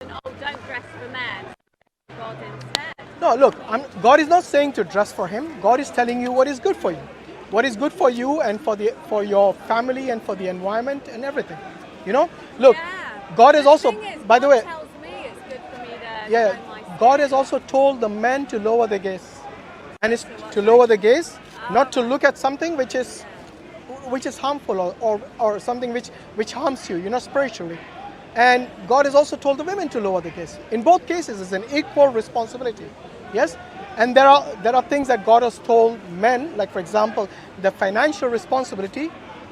oh, don't dress for men. God instead. No, look, God is not saying to dress for him. God is telling you what is good for you. What is good for you and for your family and for the environment and everything. You know? Look, Yeah. God is also, thing is, by the God way, tells me it's good for me to yeah, know my God has sin. also told the men to lower the gaze. And it's to lower the gaze, not to look at something which is harmful or something which harms you, spiritually. And God has also told the women to lower the gaze. In both cases, it's an equal responsibility. Yes? And there are things that God has told men, like for example, the financial responsibility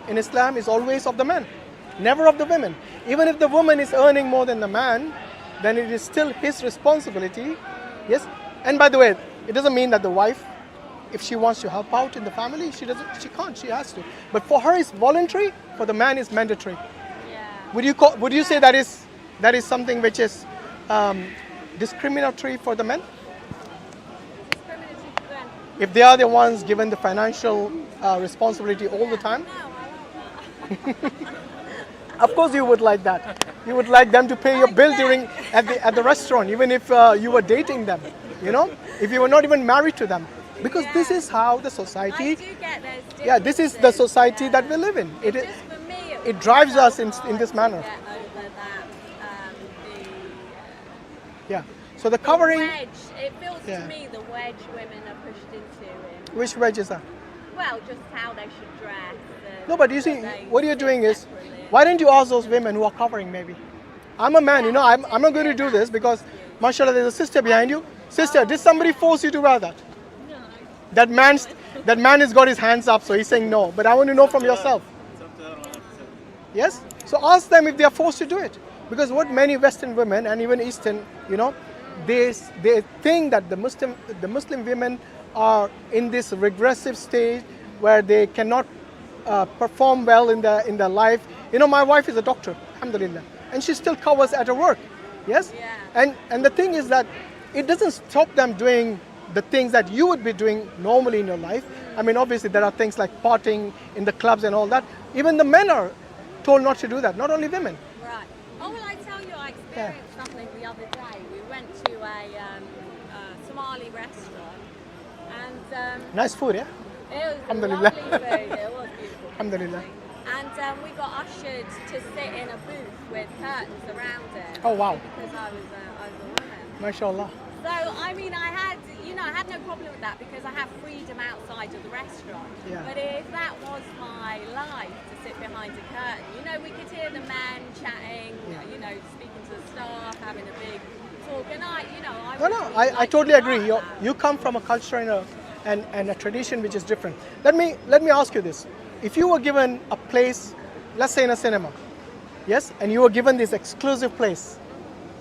in Islam is always of the man, never of the women. Even if the woman is earning more than the man, then it is still his responsibility. Yes? And by the way, it doesn't mean that the wife, if she wants to help out in the family, she can't, she has to. But for her it's voluntary, for the man it's mandatory. Yeah. Would you say that is something which is discriminatory for the men? Discriminatory for them. If they are the ones given the financial responsibility all the time? No, I want that. Of course you would like that. You would like them to pay your bill at the restaurant, even if you were dating them, if you were not even married to them. Because this is how the society, I do get those yeah, this is the society that we live in. Just for me, It drives us in this manner. Get over that, Yeah. So the covering, wedge. It feels Yeah. to me the wedge women are pushed into. which wedge is that? Well, just how they should dress. No, but you see, they what you're doing is, separately. why don't you ask those women who are covering maybe? I'm a man, I'm not going to do this because, mashallah, there's a sister behind you. Sister, did somebody force you to wear that? No. That man has got his hands up, so he's saying no. But I want to know from yourself. Yes? So ask them if they are forced to do it. Because what many Western women and even Eastern, they think that the Muslim women are in this regressive stage where they cannot perform well in their life. My wife is a doctor, alhamdulillah, and she still covers at her work. Yes? Yeah. And the thing is that it doesn't stop them doing the things that you would be doing normally in your life. I mean, obviously there are things like partying in the clubs and all that. Even the men are told not to do that, not only women. Right. Oh, well, I tell you, I experienced something the other day. We went to a Somali restaurant, and Nice food, yeah? it was Alhamdulillah. lovely food. It was beautiful. Alhamdulillah. And we got ushered to sit in a booth with curtains around it. Oh, wow. Because I was a woman. MashaAllah. So, I mean, I had no problem with that because I have freedom outside of the restaurant. Yeah. But if that was my life to sit behind a curtain, we could hear the men chatting, speaking to the staff, having a big talk, and I No, would I totally agree. You come from a culture and a tradition which is different. Let me ask you this. If you were given a place, let's say in a cinema, yes, and you were given this exclusive place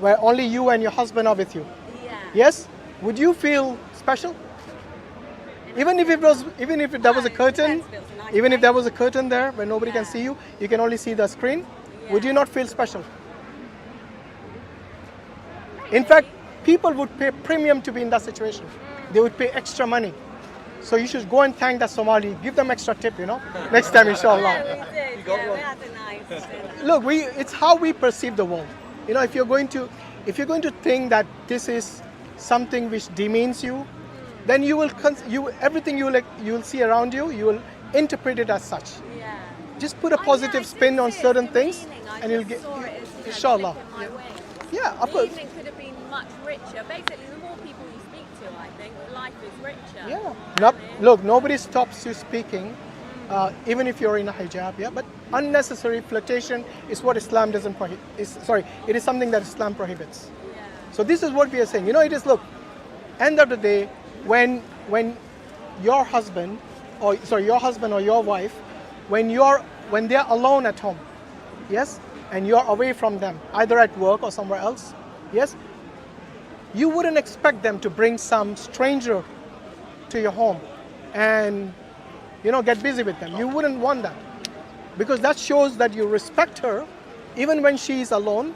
where only you and your husband are with you, Yeah. yes, would you feel special? Even if there was a curtain, depends if it was a nice even if place. there was a curtain there where nobody can Yeah. see you, you can only see the screen, would Yeah. you not feel special? In fact, people would pay premium to be in that situation. They would pay extra money. So you should go and thank that Somali. Give them extra tip, next time, inshallah. Yeah, we did. Yeah, we had a nice dinner. Look, it's how we perceive the world. If you're going to think that this is something which demeans you, then everything you'll see around you, you will interpret it as such. Yeah. Just put a positive spin on certain things, and you'll get, saw it as, inshallah. flicking my wings. Yeah, of The course. evening could have been much richer. Basically, the more people you speak to, I think, life is richer. Yeah. Look, nobody stops you speaking, even if you're in a hijab. Yeah, but unnecessary flirtation is what Islam doesn't prohibit. It is something that Islam prohibits. Yeah. So this is what we are saying. It is, look, end of the day, when your husband or your wife, when they're alone at home, yes, and you're away from them, either at work or somewhere else, yes, you wouldn't expect them to bring some stranger to your home and get busy with them. You wouldn't want that, because that shows that you respect her even when she's alone,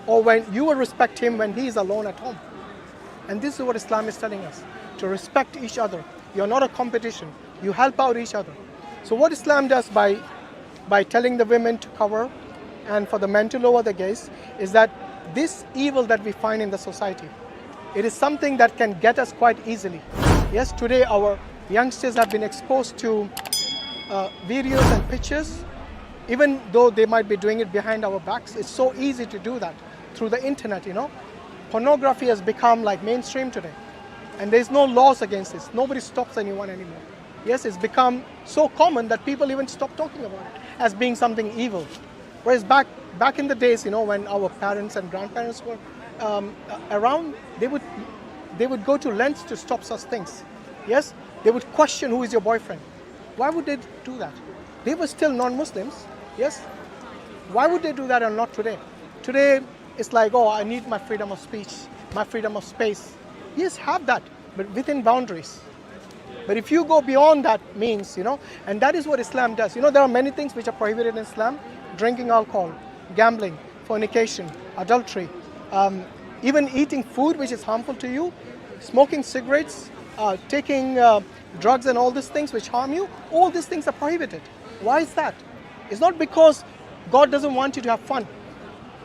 or when you will respect him when he's alone at home. And this is what Islam is telling us, to respect each other. You're not a competition. You help out each other. So what Islam does by telling the women to cover and for the men to lower the gaze is that this evil that we find in the society, it is something that can get us quite easily. Yes, today our youngsters have been exposed to videos and pictures, even though they might be doing it behind our backs. It's so easy to do that through the internet, you know. Pornography has become like mainstream today, and there's no laws against this. Nobody stops anyone anymore. Yes, it's become so common that people even stop talking about it as being something evil. Whereas back in the days, you know, when our parents and grandparents were around, they would go to lengths to stop such things. Yes, they would question who is your boyfriend. Why would they do that? They were still non-Muslims. Yes, why would they do that and not today? Today it's like, oh, I need my freedom of speech, my freedom of space. Yes, have that, but within boundaries. But if you go beyond that means, you know, and that is what Islam does. You know, there are many things which are prohibited in Islam: drinking alcohol, gambling, fornication, adultery, even eating food which is harmful to you, smoking cigarettes, taking drugs and all these things which harm you. All these things are prohibited. Why is that? It's not because God doesn't want you to have fun.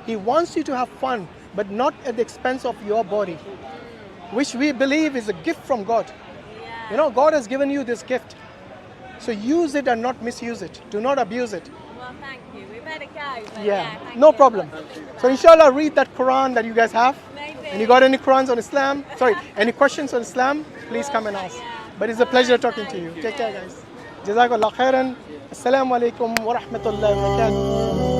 He wants you to have fun, but not at the expense of your body, which we believe is a gift from God. You know, God has given you this gift. So use it and not misuse it. Do not abuse it. Well, thank you. We better go. But Yeah, thank no you. problem. So inshallah, read that Quran that you guys have. Maybe. And you got any Qurans on Islam? Sorry, any questions on Islam? Please come and ask. But it's a pleasure talking to you. Take care, guys. Jazakallah khairan. Assalamu alaikum wa rahmatullahi wa barakatuh.